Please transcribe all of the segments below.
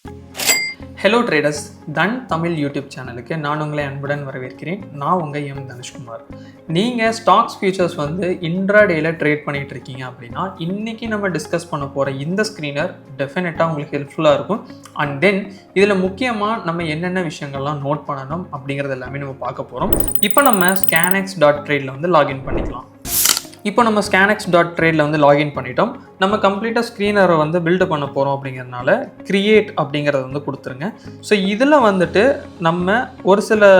Hello traders, தன் Tamil YouTube சேனலுக்கு நான் உங்களை அன்புடன் வரவேற்கிறேன். நான் உங்கள் எம் தனுஷ்குமார். நீங்கள் ஸ்டாக்ஸ் ஃபியூச்சர்ஸ் வந்து இன்ட்ராடேயில் ட்ரேட் பண்ணிகிட்டு இருக்கீங்க அப்படின்னா இன்றைக்கி நம்ம டிஸ்கஸ் பண்ண போகிற இந்த ஸ்க்ரீனர் டெஃபினட்டாக உங்களுக்கு ஹெல்ப்ஃபுல்லாக இருக்கும். அண்ட் தென் இதில் முக்கியமாக நம்ம என்னென்ன விஷயங்கள்லாம் நோட் பண்ணணும் அப்படிங்கிறது எல்லாமே நம்ம பார்க்க போகிறோம். இப்போ நம்ம scanx.tradeல வந்து லாகின் பண்ணிக்கலாம். இப்போ நம்ம scanx.tradeல வந்து லாகின் பண்ணிட்டோம். நம்ம கம்ப்ளீட்டாக ஸ்க்ரீனரை வந்து பில்டு பண்ண போகிறோம் அப்படிங்கிறதுனால கிரியேட் அப்படிங்கிறத வந்து கொடுத்துருங்க. ஸோ இதில் வந்துட்டு நம்ம ஒரு சில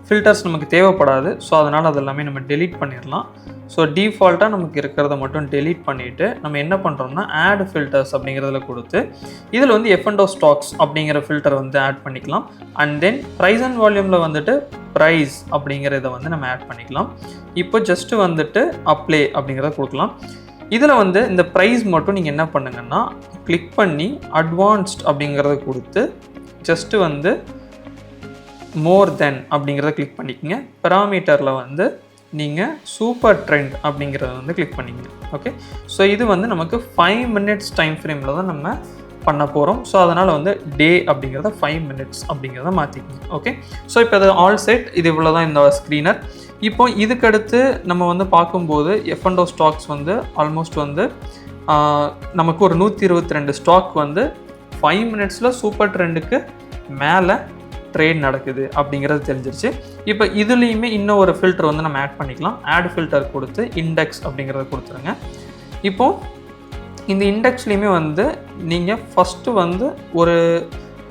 ஃபில்டர்ஸ் நமக்கு தேவைப்படாது. ஸோ அதனால் அதெல்லாமே நம்ம டெலீட் பண்ணிடலாம். ஸோ டிஃபால்ட்டாக நமக்கு இருக்கிறத மட்டும் டெலீட் பண்ணிவிட்டு நம்ம என்ன பண்ணுறோம்னா ஆட் ஃபில்டர்ஸ் அப்படிங்கிறதுல கொடுத்து இதில் வந்து F&O ஸ்டாக்ஸ் அப்படிங்கிற ஃபில்டர் வந்து ஆட் பண்ணிக்கலாம். அண்ட் தென் ப்ரைஸ் அண்ட் வால்யூமில் வந்துட்டு ப்ரைஸ் அப்படிங்கிறத வந்து நம்ம ஆட் பண்ணிக்கலாம். இப்போ ஜஸ்ட்டு வந்துட்டு அப்ளை அப்படிங்கிறத கொடுக்கலாம். இதில் வந்து இந்த ப்ரைஸ் மட்டும் நீங்கள் என்ன பண்ணுங்கன்னா கிளிக் பண்ணி அட்வான்ஸ்ட் அப்படிங்கிறத கொடுத்து ஜஸ்ட்டு வந்து மோர் தென் அப்படிங்கிறத கிளிக் பண்ணிக்கோங்க. பெராமீட்டரில் வந்து நீங்கள் சூப்பர் ட்ரெண்ட் அப்படிங்கிறத வந்து கிளிக் பண்ணிக்கங்க. ஓகே, ஸோ இது வந்து நமக்கு 5 மினிட்ஸ் டைம் ஃப்ரேமில் தான் நம்ம பண்ண போகிறோம். ஸோ அதனால் வந்து டே அப்படிங்கிறத 5 மினிட்ஸ் அப்படிங்கிறத மாற்றிக்கங்க. ஓகே, ஸோ இப்போ அது ஆல் செட். இது இவ்வளோ தான் இந்த ஸ்க்ரீனர். இப்போ இதுக்கடுத்து நம்ம வந்து பார்க்கும்போது F&O ஸ்டாக்ஸ் வந்து ஆல்மோஸ்ட் வந்து நமக்கு ஒரு 122 ஸ்டாக் வந்து 5 மினிட்ஸில் சூப்பர் ட்ரெண்டுக்கு மேலே ட்ரேட் நடக்குது அப்படிங்கிறது தெரிஞ்சிருச்சு. இப்போ இதுலேயுமே இன்னும் ஒரு ஃபில்டர் வந்து நம்ம ஆட் பண்ணிக்கலாம். ஆட் ஃபில்டர் கொடுத்து இண்டெக்ஸ் அப்படிங்கிறத கொடுத்துருங்க. இப்போது இந்த இண்டெக்ஸ்லேயுமே வந்து நீங்கள் ஃபஸ்ட்டு வந்து ஒரு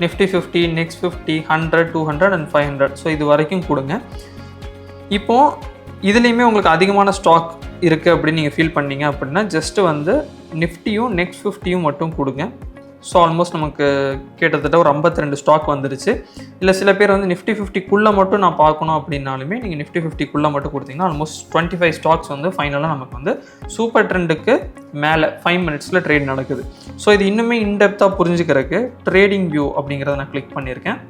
நிஃப்டி 50, நெக்ஸ்ட் 50, 100, 200 அண்ட் 500 ஸோ இது வரைக்கும் கொடுங்க. இப்போது இதுலேயுமே உங்களுக்கு அதிகமான ஸ்டாக் இருக்குது அப்படின்னு நீங்கள் ஃபீல் பண்ணீங்க அப்படின்னா ஜஸ்ட்டு வந்து நிஃப்டியும் நெக்ஸ்ட் 50யும் மட்டும் கொடுங்க. ஸோ ஆல்மோஸ்ட் நமக்கு கிட்டத்தட்ட ஒரு 52 ஸ்டாக் வந்துருச்சு. இல்லை சில பேர் வந்து நிஃப்டி 50க்குள்ளே மட்டும் நான் பார்க்கணும் அப்படின்னாலுமே நீங்கள் நிஃப்டி 50க்குள்ளே மட்டும் கொடுத்தீங்கன்னா ஆல்மோஸ்ட் 25 ஸ்டாக்ஸ் வந்து ஃபைனலாக நமக்கு வந்து சூப்பர் ட்ரெண்டுக்கு மேலே 5 மினிட்ஸில் ட்ரேட் நடக்குது. ஸோ இது இன்னுமே இன்டெப்த்தாக புரிஞ்சுக்கிறதுக்கு ட்ரேடிங் வியூ அப்படிங்கிறத நான் கிளிக் பண்ணியிருக்கேன்.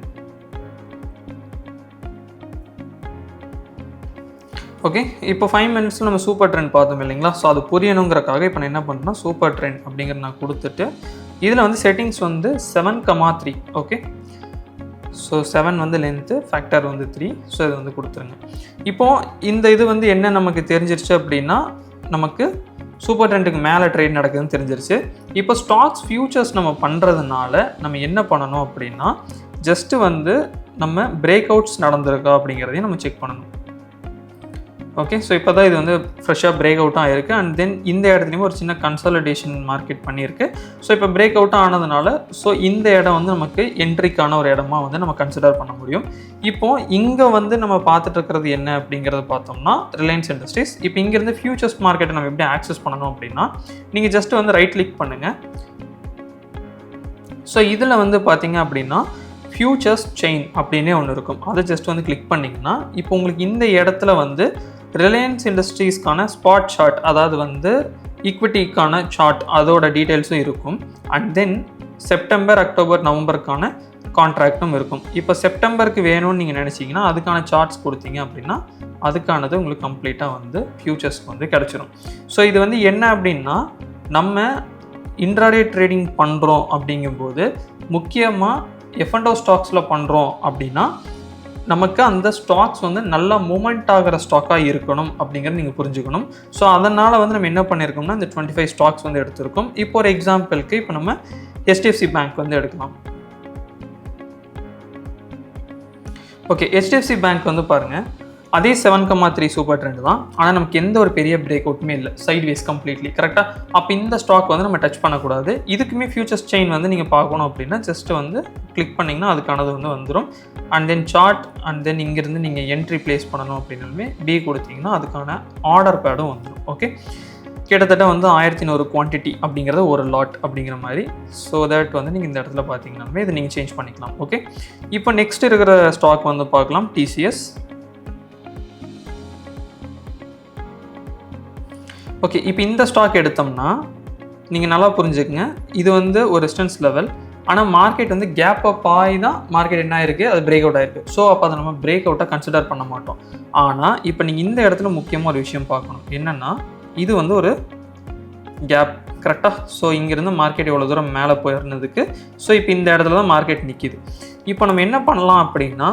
ஓகே, இப்போ 5 மினிட்ஸில் நம்ம சூப்பர் ட்ரெண்ட் பார்த்தோம் இல்லைங்களா? ஸோ அது புரியணுங்கிறக்காக இப்போ நான் என்ன பண்ணுறேன்னா சூப்பர் ட்ரெண்ட் அப்படிங்கிறத நான் கொடுத்துட்டு இதில் வந்து செட்டிங்ஸ் வந்து 7,3. ஓகே, ஸோ 7 வந்து லென்த்து, ஃபேக்டர் வந்து 3. ஸோ இது வந்து கொடுத்துருங்க. இப்போது இந்த இது வந்து என்ன நமக்கு தெரிஞ்சிருச்சு அப்படின்னா நமக்கு சூப்பர் ட்ரெண்டுக்கு மேலே ட்ரேட் நடக்குதுன்னு தெரிஞ்சிருச்சு. இப்போ ஸ்டாக்ஸ் ஃபியூச்சர்ஸ் நம்ம பண்ணுறதுனால நம்ம என்ன பண்ணணும் அப்படின்னா ஜஸ்ட்டு வந்து நம்ம பிரேக் அவுட்ஸ் நடந்திருக்கா அப்படிங்கிறதையும் நம்ம செக் பண்ணணும். ஓகே, ஸோ இப்போ தான் இது வந்து ஃப்ரெஷ்ஷாக பிரேக் அவுட்டாக ஆகிருக்கு. அண்ட் தென் இந்த இடத்துலையுமே ஒரு சின்ன கன்சாலிடேஷன் மார்க்கெட் பண்ணியிருக்கு. ஸோ இப்போ பிரேக் அவுட்டாக ஆனதுனால ஸோ இந்த இடம் வந்து நமக்கு என்ட்ரிக்கான ஒரு இடமா வந்து நம்ம கன்சிடர் பண்ண முடியும். இப்போது இங்கே வந்து நம்ம பார்த்துட்டு இருக்கிறது என்ன அப்படிங்கிறத பார்த்தோம்னா ரிலையன்ஸ் இண்டஸ்ட்ரீஸ். இப்போ இங்கேருந்து ஃபியூச்சர்ஸ் மார்க்கெட்டை நம்ம எப்படி ஆக்சஸ் பண்ணணும் அப்படின்னா நீங்கள் ஜஸ்ட் வந்து ரைட் கிளிக் பண்ணுங்கள். ஸோ இதில் வந்து பார்த்தீங்க அப்படின்னா ஃபியூச்சர்ஸ் செயின் அப்படின்னே ஒன்று இருக்கும். அதை ஜஸ்ட் வந்து கிளிக் பண்ணிங்கன்னா இப்போ உங்களுக்கு இந்த இடத்துல வந்து ரிலையன்ஸ் இண்டஸ்ட்ரீஸ்க்கான ஸ்பாட் சார்ட், அதாவது வந்து ஈக்விட்டிக்கான சார்ட், அதோட டீட்டெயில்ஸும் இருக்கும். அண்ட் தென் செப்டம்பர், அக்டோபர், நவம்பருக்கான கான்ட்ராக்டும் இருக்கும். இப்போ செப்டம்பருக்கு வேணும்னு நீங்கள் நினச்சிங்கன்னா அதுக்கான சார்ட்ஸ் கொடுத்தீங்க அப்படின்னா அதுக்கானது உங்களுக்கு கம்ப்ளீட்டாக வந்து ஃபியூச்சர்ஸ்க்கு வந்து கிடச்சிரும். ஸோ இது வந்து என்ன அப்படின்னா நம்ம இன்ட்ராடே ட்ரேடிங் பண்ணுறோம் அப்படிங்கும்போது முக்கியமாக F&O ஸ்டாக்ஸில் பண்ணுறோம் அப்படின்னா நமக்கு அந்த ஸ்டாக்ஸ் வந்து நல்லா மூமெண்ட் ஆகிற ஸ்டாக்காக இருக்கணும் அப்படிங்கிறது நீங்கள் புரிஞ்சுக்கணும். ஸோ அதனால் வந்து நம்ம என்ன பண்ணியிருக்கோம்னா இந்த 25 ஸ்டாக்ஸ் வந்து எடுத்திருக்கோம். இப்போ ஒரு எக்ஸாம்பிளுக்கு இப்போ நம்ம HDFC பேங்க் வந்து எடுக்கலாம். ஓகே, HDFC பேங்க் வந்து பாருங்கள் அதே 7,3 சூப்பர் ட்ரெண்ட் தான். ஆனால் நமக்கு எந்த ஒரு பெரிய பிரேக் அவுட்டுமே இல்லை, சைட்வேஸ் கம்ப்ளீட்லி கரெக்டாக. அப்போ இந்த ஸ்டாக் வந்து நம்ம டச் பண்ணக்கூடாது. இதுக்குமே ஃபியூச்சர்ஸ் செயின் வந்து நீங்கள் பார்க்கணும் அப்படின்னா ஜஸ்ட்டு வந்து கிளிக் பண்ணிங்கன்னா அதுக்கானது வந்து வந்துடும். And then chart and then இங்கேருந்து நீங்கள் என்ட்ரி பிளேஸ் பண்ணணும் அப்படின்னாலுமே B கொடுத்தீங்கன்னா அதுக்கான ஆர்டர் பேடும் வந்துடும். ஓகே, கிட்டத்தட்ட வந்து 1100 குவான்டிட்டி அப்படிங்கிறது ஒரு லாட் அப்படிங்கிற மாதிரி. ஸோ தட் வந்து நீங்கள் இந்த இடத்துல பார்த்தீங்கன்னாலுமே இதை நீங்கள் சேஞ்ச் பண்ணிக்கலாம். ஓகே, இப்போ நெக்ஸ்ட் இருக்கிற ஸ்டாக் வந்து பார்க்கலாம் TCS. ஓகே, இப்போ இந்த ஸ்டாக் எடுத்தோம்னா நீங்கள் நல்லா புரிஞ்சுக்கங்க, இது வந்து ஒரு ரெசிஸ்டன்ஸ் லெவல். ஆனால் மார்க்கெட் வந்து கேப் அப் ஆகி தான் மார்க்கெட் என்ன ஆயிருக்கு, அது பிரேக் அவுட் ஆயிருக்கு. ஸோ அப்போ அதை நம்ம பிரேக் அவுட்டாக கன்சிடர் பண்ண மாட்டோம். ஆனால் இப்போ நீங்கள் இந்த இடத்துல முக்கியமாக ஒரு விஷயம் பார்க்கணும். என்னென்னா இது வந்து ஒரு கேப் கரெக்டாக. ஸோ இங்கேருந்து மார்க்கெட் எவ்வளோ தூரம் மேலே போயிருந்ததுக்கு ஸோ இப்போ இந்த இடத்துல தான் மார்க்கெட் நிற்கிது. இப்போ நம்ம என்ன பண்ணலாம் அப்படின்னா,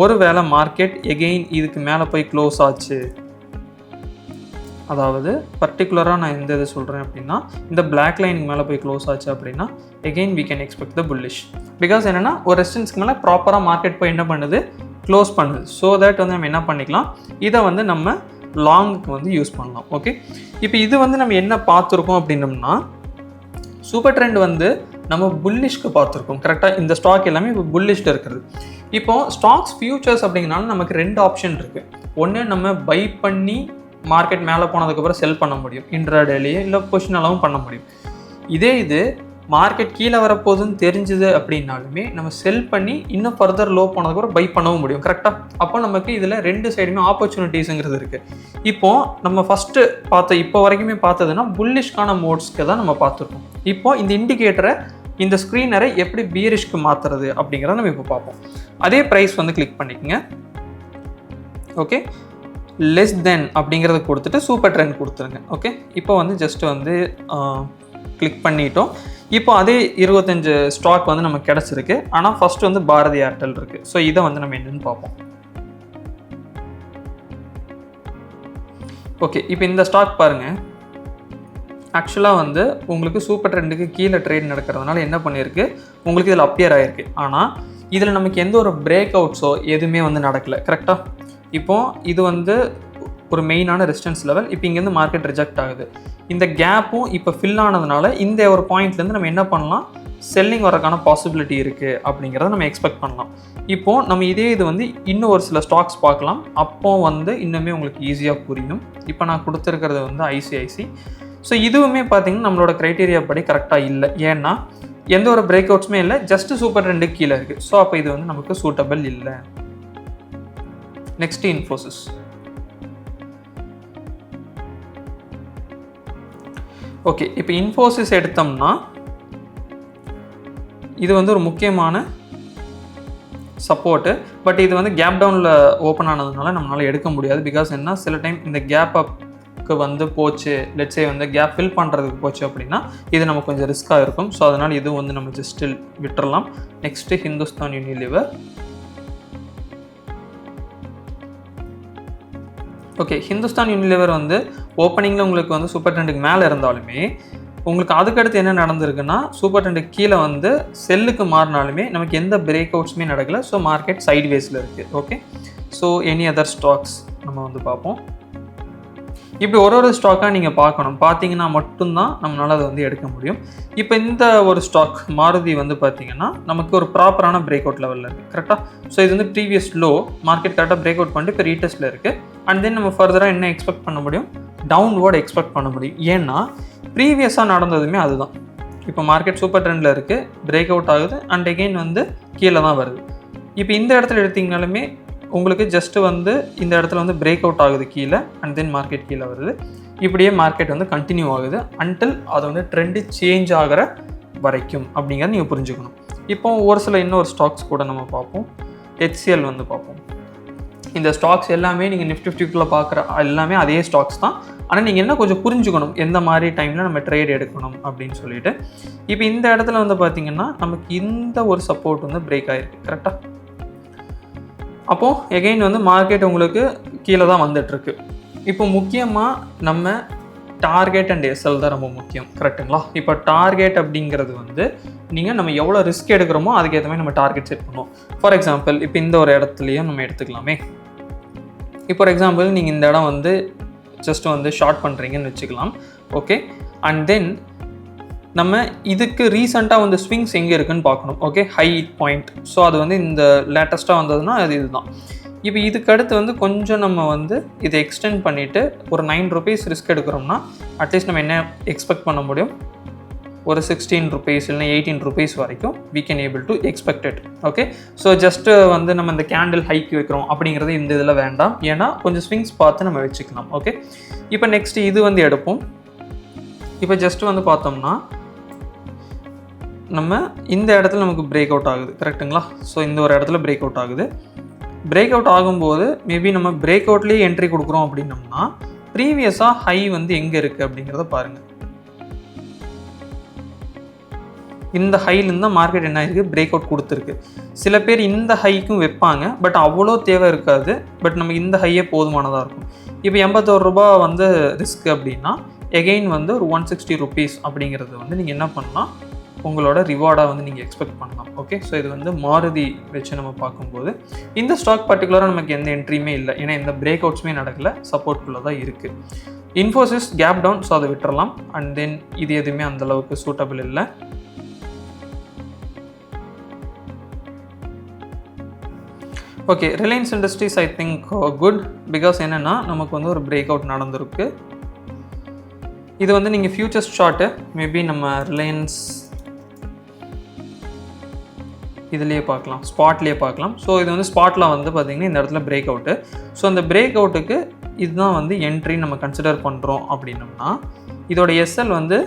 ஒரு வேளை மார்க்கெட் எகெயின் இதுக்கு மேலே போய் க்ளோஸ் ஆச்சு, அதாவது பர்டிகுலராக நான் எந்த இது சொல்கிறேன் அப்படின்னா, இந்த பிளாக் லைனுக்கு மேலே போய் க்ளோஸ் ஆச்சு அப்படின்னா again we can expect the bullish. Because என்னென்னா ஒரு ரெசிஸ்டன்ஸ்க்கு மேலே ப்ராப்பராக மார்க்கெட் போய் என்ன பண்ணுது, க்ளோஸ் பண்ணுது. ஸோ தட் வந்து நம்ம என்ன பண்ணிக்கலாம், இதை வந்து நம்ம லாங்குக்கு வந்து யூஸ் பண்ணலாம். ஓகே, இப்போ இது வந்து நம்ம என்ன பார்த்துருக்கோம் அப்படின்னம்னா, சூப்பர் ட்ரெண்ட் வந்து நம்ம புல்லிஷ்க்கு பார்த்துருக்கோம். கரெக்டாக இந்த ஸ்டாக் எல்லாமே இப்போ புல்லிஷ்டு இருக்கிறது. இப்போ ஸ்டாக்ஸ் ஃபியூச்சர்ஸ் அப்படிங்கிறனால நமக்கு 2 ஆப்ஷன் இருக்குது. ஒன்று, நம்ம பை பண்ணி மார்க்கெட் மேலே போனதுக்கப்புறம் செல் பண்ண முடியும், இன்ட்ராடேலேயே இல்லை பொசிஷனலாகவும் பண்ண முடியும். இதே இது மார்க்கெட் கீழே வரப்போகுதுன்னு தெரிஞ்சுது அப்படின்னாலுமே நம்ம செல் பண்ணி இன்னும் ஃபர்தர் லோ போனதுக்கப்புறம் பை பண்ணவும் முடியும். கரெக்டாக. அப்போ நமக்கு இதில் 2 சைடுமே ஆப்பர்ச்சுனிட்டிஸுங்கிறது இருக்குது. இப்போது நம்ம ஃபஸ்ட்டு இப்போ வரைக்குமே பார்த்ததுன்னா புல்லிஷ்கான மோட்ஸ்க்கு தான் நம்ம பார்த்துருக்கோம். இப்போது இந்த இண்டிகேட்டரை, இந்த ஸ்க்ரீனரை எப்படி பீரிஷ்க்கு மாற்றுறது அப்படிங்கிறத நம்ம இப்போ பார்ப்போம். அதே ப்ரைஸ் வந்து கிளிக் பண்ணிக்கோங்க. ஓகே, லெஸ் தென் அப்படிங்கிறத கொடுத்துட்டு சூப்பர் ட்ரெண்ட் கொடுத்துருங்க. ஓகே, இப்போ வந்து ஜஸ்ட்டு வந்து கிளிக் பண்ணிட்டோம். இப்போ அதே 25 ஸ்டாக் வந்து நமக்கு கிடச்சிருக்கு. ஆனால் ஃபஸ்ட்டு வந்து பாரதி ஏர்டெல் இருக்குது. ஸோ இதை வந்து நம்ம என்னென்னு பார்ப்போம். ஓகே, இப்போ இந்த ஸ்டாக் பாருங்கள். ஆக்சுவலாக வந்து உங்களுக்கு சூப்பர் ட்ரெண்டுக்கு கீழே ட்ரேட் நடக்கிறதுனால என்ன பண்ணியிருக்கு, உங்களுக்கு இதில் அப்பியர் ஆகிருக்கு. ஆனால் இதில் நமக்கு எந்த ஒரு பிரேக் அவுட்ஸோ எதுவுமே வந்து நடக்கலை. கரெக்டாக. இப்போது இது வந்து ஒரு மெயினான ரெசிஸ்டன்ஸ் லெவல். இப்போ இங்கேருந்து மார்க்கெட் ரிஜெக்ட் ஆகுது. இந்த கேப்பும் இப்போ ஃபில் ஆனதுனால இந்த ஒரு பாயிண்ட்லேருந்து நம்ம என்ன பண்ணலாம், செல்லிங் வரக்கான பாசிபிலிட்டி இருக்குது அப்படிங்கிறத நம்ம எக்ஸ்பெக்ட் பண்ணலாம். இப்போது நம்ம இதே இது வந்து இன்னும் ஒரு சில ஸ்டாக்ஸ் பார்க்கலாம். அப்போ வந்து இன்னுமே உங்களுக்கு ஈஸியாக புரியும். இப்போ நான் கொடுத்துருக்கிறது வந்து ஐசிஐசி. ஸோ இதுவுமே பார்த்திங்கன்னா நம்மளோட க்ரைட்டீரியா படி கரெக்டாக இல்லை. ஏன்னா எந்த ஒரு பிரேக் அவுட்ஸுமே இல்லை, ஜஸ்ட்டு சூப்பர் ட்ரெண்டுக்கு கீழே இருக்குது. ஸோ அப்போ இது வந்து நமக்கு சூட்டபிள் இல்லை. நெக்ஸ்ட் இன்ஃபோசிஸ். ஓகே, இப்போ இன்ஃபோசிஸ் எடுத்தோம்னா இது வந்து ஒரு முக்கியமான சப்போர்ட்டு. பட் இது வந்து கேப் டவுனில் ஓப்பன் ஆனதுனால நம்மளால் எடுக்க முடியாது. பிகாஸ் என்ன, சில டைம் இந்த கேப் அப்க்கு வந்து போச்சு, லெட்ஸே வந்து கேப் ஃபில் பண்ணுறதுக்கு போச்சு அப்படின்னா இது நமக்கு கொஞ்சம் ரிஸ்க்காக இருக்கும். ஸோ அதனால் இதுவும் வந்து நம்ம ஜஸ்ட்டு விட்டுறலாம். Next Hindustan Unilever. Okay, Hindustan Unilever வந்து ஓப்பனிங்கில் உங்களுக்கு வந்து சூப்பர் ட்ரெண்டுக்கு மேலே இருந்தாலுமே உங்களுக்கு அதுக்கடுத்து என்ன நடந்திருக்குன்னா, சூப்பர் ட்ரெண்டுக்கு கீழே வந்து செல்லுக்கு மாறினாலுமே நமக்கு எந்த பிரேக் அவுட்ஸுமே நடக்கலை. ஸோ மார்க்கெட் சைட்வேஸில் இருக்குது. Okay, so any other stocks நம்ம வந்து பார்ப்போம். இப்படி ஒரு ஸ்டாக்காக நீங்கள் பார்த்தீங்கன்னா மட்டும்தான் நம்மளால் அதை வந்து எடுக்க முடியும். இப்போ இந்த ஒரு ஸ்டாக் மாருதி வந்து பார்த்தீங்கன்னா நமக்கு ஒரு ப்ராப்பரான பிரேக் அவுட் லெவலில் இருக்குது. கரெக்டாக. ஸோ இது வந்து ப்ரீவியஸ் லோ மார்க்கெட் கரெக்டாக பிரேக் அவுட் பண்ணிட்டு இப்போ ரீடெஸ்ட்டில் இருக்குது. அண்ட் தென் நம்ம ஃபர்தராக என்ன எக்ஸ்பெக்ட் பண்ண முடியும், டவுன்வர்ட் எக்ஸ்பெக்ட் பண்ண முடியும். ஏன்னா ப்ரீவியஸாக நடந்ததுமே அதுதான். இப்போ மார்க்கெட் சூப்பர் ட்ரெண்டில் இருக்குது, பிரேக் அவுட் ஆகுது, அண்ட் அகெயின் வந்து கீழே தான் வருது. இப்போ இந்த இடத்துல எடுத்திங்கனாலுமே உங்களுக்கு ஜஸ்ட்டு வந்து இந்த இடத்துல வந்து பிரேக் அவுட் ஆகுது கீழே, அண்ட் தென் மார்க்கெட் கீழே வருது. இப்படியே மார்க்கெட் வந்து கண்டினியூ ஆகுது அன்டில் அது வந்து ட்ரெண்டு சேஞ்ச் ஆகிற வரைக்கும் அப்படிங்கிறத நீங்கள் புரிஞ்சுக்கணும். இப்போ ஒரு சில இன்னொரு ஸ்டாக்ஸ் கூட நம்ம பார்ப்போம். HCL வந்து பார்ப்போம். இந்த ஸ்டாக்ஸ் எல்லாமே நீங்கள் நிஃப்டி 50க்குள்ளே பார்க்குற எல்லாமே அதே ஸ்டாக்ஸ் தான். ஆனால் நீங்கள் என்ன கொஞ்சம் புரிஞ்சுக்கணும், எந்த மாதிரி டைமில் நம்ம ட்ரேட் எடுக்கணும் அப்படின்னு சொல்லிட்டு. இப்போ இந்த இடத்துல வந்து பார்த்திங்கன்னா நமக்கு இந்த ஒரு சப்போர்ட் வந்து பிரேக் ஆகிருக்கு. கரெக்டாக. அப்போது எகெயின் வந்து மார்க்கெட் உங்களுக்கு கீழே தான் வந்துட்டுருக்கு. இப்போ முக்கியமாக நம்ம டார்கெட் அண்ட் எஸ்எல் தான் ரொம்ப முக்கியம். கரெக்டுங்களா. இப்போ டார்கெட் அப்படிங்கிறது வந்து நம்ம எவ்வளோ ரிஸ்க் எடுக்கிறோமோ அதுக்கேற்ற மாதிரி நம்ம டார்கெட் செட் பண்ணுவோம். ஃபார் எக்ஸாம்பிள் இப்போ இந்த ஒரு இடத்துலையும் நம்ம எடுத்துக்கலாமே. இப்போ ஃபார் எக்ஸாம்பிள் நீங்கள் இந்த இடம் வந்து ஜஸ்ட் வந்து ஷார்ட் பண்ணுறீங்கன்னு வச்சுக்கலாம். ஓகே, அண்ட் தென் நம்ம இதுக்கு ரீசெண்டாக வந்து ஸ்விங்ஸ் எங்கே இருக்குதுன்னு பார்க்கணும். Okay, high point. ஸோ அது வந்து இந்த லேட்டஸ்ட்டாக வந்ததுன்னா அது இதுதான். இப்போ இதுக்கு அடுத்து வந்து கொஞ்சம் நம்ம வந்து இதை எக்ஸ்டெண்ட் பண்ணிவிட்டு ஒரு 9 rupees ரிஸ்க் எடுக்கிறோம்னா அட்லீஸ்ட் நம்ம என்ன எக்ஸ்பெக்ட் பண்ண முடியும், ஒரு 16 rupees இல்லைனா 18 rupees வரைக்கும் we can able to expect it. Okay, so just வந்து நம்ம இந்த கேண்டில் ஹைக் வைக்கிறோம் அப்படிங்கிறது இந்த இதில் வேண்டாம். ஏன்னா கொஞ்சம் ஸ்விங்ஸ் பார்த்து நம்ம வச்சுக்கலாம். ஓகே, இப்போ நெக்ஸ்ட் இது வந்து எடுப்போம். இப்போ ஜஸ்ட்டு வந்து பார்த்தோம்னா நம்ம இந்த இடத்துல நமக்கு பிரேக் அவுட் ஆகுது. கரெக்டுங்களா. ஸோ இந்த ஒரு இடத்துல பிரேக் அவுட் ஆகுது. பிரேக் அவுட் ஆகும்போது மேபி நம்ம பிரேக் அவுட்லேயே என்ட்ரி கொடுக்குறோம் அப்படின்னோம்னா ப்ரீவியஸாக ஹை வந்து எங்கே இருக்குது அப்படிங்கிறத பாருங்கள். இந்த ஹைலேருந்து தான் மார்க்கெட் என்ன ஆயிருக்கு, பிரேக் அவுட் கொடுத்துருக்கு. சில பேர் இந்த ஹைக்கும் வைப்பாங்க, பட் அவ்வளோ தேவை இருக்காது. பட் நமக்கு இந்த ஹையே போதுமானதாக இருக்கும். இப்போ 81 ரூபா வந்து ரிஸ்க் அப்படின்னா எகெயின் வந்து ஒரு 160 ருபீஸ் அப்படிங்கிறது வந்து நீங்கள் என்ன பண்ணலாம், உங்களோட ரிவார்டாக வந்து நீங்கள் எக்ஸ்பெக்ட் பண்ணலாம். ஓகே, ஸோ இது வந்து மாருதி வச்சு நம்ம பார்க்கும்போது இந்த ஸ்டாக் பர்டிகுலராக நமக்கு எந்த என்ட்ரியுமே இல்லை, ஏன்னா எந்த பிரேக் அவுட்ஸுமே நடக்கலை, சப்போர்ட்குள்ளே தான் இருக்குது. இன்ஃபோசிஸ் கேப் டவுன், ஸோ அதை விட்டுறலாம். அண்ட் தென் இது எதுவுமே அந்தளவுக்கு சூட்டபிள் இல்லை. Okay, Reliance industries I think good, because என்னென்னா நமக்கு வந்து ஒரு பிரேக் அவுட் நடந்திருக்கு. இது வந்து நீங்கள் ஃபியூச்சர்ஸ் ஷார்ட்டு மேபி நம்ம ரிலையன்ஸ் இதுலேயே பார்க்கலாம், ஸ்பாட்லேயே பார்க்கலாம். ஸோ இது வந்து ஸ்பாட்டில் வந்து பார்த்திங்கன்னா இந்த இடத்துல பிரேக் அவுட்டு. ஸோ அந்த பிரேக் அவுட்டுக்கு இதுதான் வந்து என்ட்ரி நம்ம கன்சிடர் பண்ணுறோம் அப்படின்னம்னா இதோட எஸ்எல் வந்து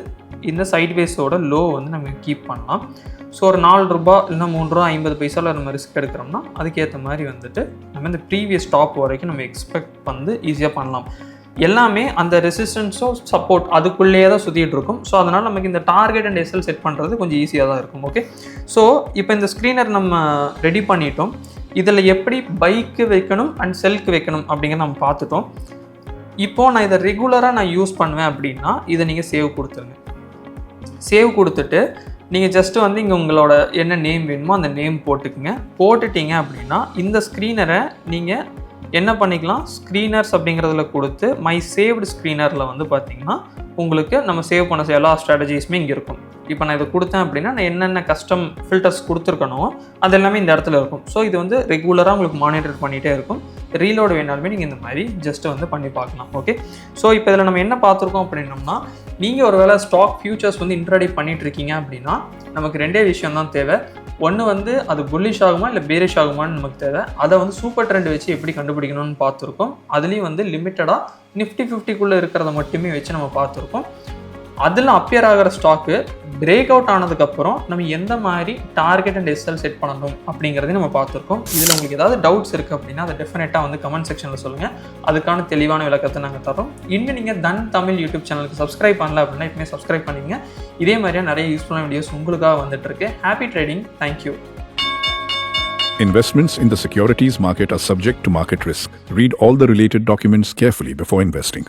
இந்த சைட்வேஸோட லோ வந்து நம்ம கீப் பண்ணலாம். ஸோ ஒரு 4 ரூபா இல்லைனா 3 ரூபா 50 பைசாவில் நம்ம ரிஸ்க் எடுக்கிறோம்னா அதுக்கேற்ற மாதிரி வந்துட்டு நம்ம இந்த ப்ரீவியஸ் டாப் வரைக்கும் நம்ம எக்ஸ்பெக்ட் வந்து ஈஸியாக பண்ணலாம். எல்லாமே அந்த ரெசிஸ்டன்ஸோ சப்போர்ட் அதுக்குள்ளேயே தான் சுற்றிட்டு இருக்கும். ஸோ அதனால் நமக்கு இந்த டார்கெட் அண்ட் எஸ்எல் செட் பண்ணுறது கொஞ்சம் ஈஸியாக தான் இருக்கும். ஓகே, ஸோ இப்போ இந்த ஸ்க்ரீனர் நம்ம ரெடி பண்ணிட்டோம். இதில் எப்படி பைக்கு வைக்கணும் அண்ட் செல்க்கு வைக்கணும் அப்படிங்கிறத நம்ம பார்த்துட்டோம். இப்போது நான் இதை ரெகுலராக நான் யூஸ் பண்ணுவேன் அப்படின்னா இதை நீங்கள் சேவ் கொடுத்துருங்க. சேவ் கொடுத்துட்டு நீங்கள் ஜஸ்ட்டு வந்து இங்கே உங்களோட என்ன நேம் வேணுமோ அந்த நேம் போட்டுக்குங்க. போட்டுட்டீங்க அப்படின்னா இந்த ஸ்க்ரீனரை நீங்கள் என்ன பண்ணிக்கலாம், ஸ்க்ரீனர்ஸ் அப்படிங்கிறதுல கொடுத்து மை சேவ்டு ஸ்க்ரீனரில் வந்து பார்த்திங்கன்னா உங்களுக்கு நம்ம சேவ் பண்ண எல்லா ஸ்ட்ராட்டஜிஸுமே இங்கே இருக்கும். இப்போ நான் இதை கொடுத்தேன் அப்படின்னா நான் என்னென்ன கஸ்டம் ஃபில்டர்ஸ் கொடுத்துருக்கணும் அது எல்லாமே இந்த இடத்துல இருக்கும். ஸோ இது வந்து ரெகுலராக உங்களுக்கு மானிட்டர் பண்ணிகிட்டே இருக்கும். ரீலோடு வேணாலுமே நீங்கள் இந்த மாதிரி ஜஸ்ட்டு வந்து பண்ணி பார்க்கலாம். ஓகே, ஸோ இப்போ இதில் நம்ம என்ன பார்த்துருக்கோம் அப்படின்னோம்னா நீங்கள் ஒரு வேளை ஸ்டாக் ஃபியூச்சர்ஸ் வந்து இன்ட்ரடே பண்ணிகிட்ருக்கீங்க அப்படின்னா நமக்கு 2 விஷயம் தான் தேவை. ஒன்று வந்து அது புல்லிஷ் ஆகுமா இல்லை பேரிஷ் ஆகுமான்னு நமக்கு தேவை. அதை வந்து சூப்பர் ட்ரெண்ட் வச்சு எப்படி கண்டுபிடிக்கணும்னு பார்த்துருக்கோம். அதுலேயும் வந்து லிமிட்டடாக நிஃப்டி 50க்குள்ளே இருக்கிறத மட்டுமே வச்சு நம்ம பார்த்துருக்கோம். அதில் அப்பியர் ஆகிற ஸ்டாக்கு பிரேக் அவுட் ஆனதுக்கப்புறம் நம்ம எந்த மாதிரி டார்கெட் அண்ட் எஸ்எல் செட் பண்ணணும் அப்படிங்கிறதையும் நம்ம பார்த்துருக்கோம். இதில் உங்களுக்கு ஏதாவது டவுட்ஸ் இருக்குது அப்படின்னா அதை டெஃபினட்டாக வந்து கமெண்ட் செக்ஷனில் சொல்லுங்கள். அதுக்கான தெளிவான விளக்கத்தை நாங்கள் தரோம். இன்னும் நீங்கள் தன் தமிழ் யூடியூப் சேனலுக்கு சப்ஸ்கிரைப் பண்ணல அப்படின்னா இப்போமே சப்ஸ்கிரைப் பண்ணிங்க. இதே மாதிரியாக நிறைய யூஸ்ஃபுல்லான வீடியோஸ் உங்களுக்காக வந்துட்டுருக்கு. Happy trading. Thank you. Investments in the securities market are subject to market risk. Read all the related documents carefully before investing.